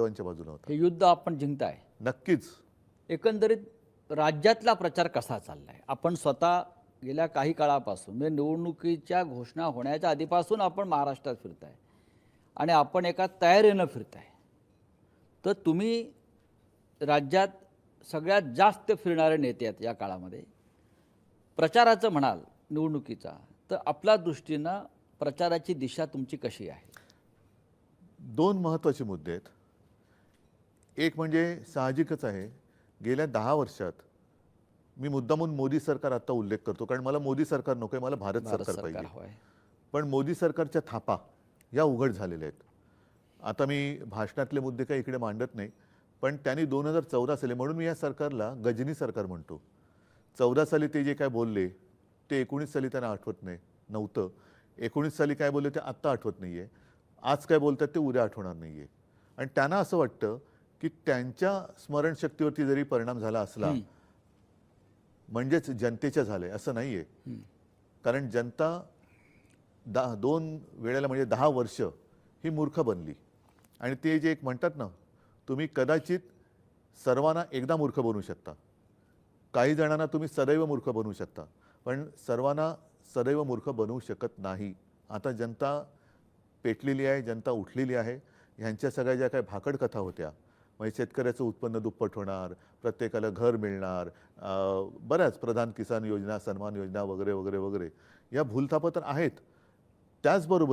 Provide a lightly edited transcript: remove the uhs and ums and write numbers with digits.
देवांच्या बाजूला होता. हे युद्ध आपण जिंकताय. नक्कीच. एकंदरीत राज्यातला प्रचार कसा चाललाय? आपण स्वतः गेल्या काही काळापासून म्हणजे निवडणुकीच्या घोषणा होण्याच्या आधीपासून आपण महाराष्ट्रात फिरताय आणि आपण एका तयारीनं फिरताय. तर तुम्ही राज्यात सगळ्यात जास्त फिरणारे नेते आहेत या काळामध्ये. प्रचाराचं म्हणाल निवडणुकीचा, तर आपल्या दृष्टीनं प्रचाराची दिशा तुमची कशी आहे? 2 महत्त्वाचे मुद्दे आहेत. एक म्हणजे साहजिकच आहे, गेल्या 10 वर्षात मी मुद्दामून मोदी सरकार आता उल्लेख करतो, कारण मला मोदी सरकार नको आहे, मला भारत सरकार पाहिजे. हवंय. पण मोदी सरकारच्या थापा या उघड झालेल्या आहेत. आता मी भाषणातले मुद्दे काही इकडे मांडत नाही, पण त्यांनी 2014 साली, म्हणून मी या सरकारला गजनी सरकार म्हणतो. 14 साली ते जे काय बोलले ते 19 साली त्यांना आठवत नव्हतं. 19 साली काय बोलले ते आत्ता आठवत नाही आहे. आज काय बोलतात ते उद्या आठवणार नाही आहे. आणि त्यांना असं वाटतं की त्यांच्या स्मरणशक्तीवरती जरी परिणाम झाला असला म्हणजेच जनतेच्या झाले, असं नाही आहे. कारण जनता 2 वेळेला म्हणजे 10 वर्ष ही मूर्ख बनली. आणि ते जे एक म्हणतात ना, तुम्ही कदाचित सर्वांना एकदा मूर्ख बनवू शकता, काही जणांना तुम्ही सदैव मूर्ख बनवू शकता, पण सर्वांना सदैव मूर्ख बनवू शकत नाही. आता जनता पेटलेली आहे, जनता उठलेली आहे. ह्यांच्या सगळ्या ज्या काही भाकड कथा होत्या, म्हणजे शेतकऱ्याचं उत्पन्न दुप्पट होणार, प्रत्येकाला घर मिळणार, बऱ्याच प्रधान किसान योजना, सन्मान योजना वगैरे वगैरे वगैरे, या भूलथापा तर आहेत. त्याचबरोबर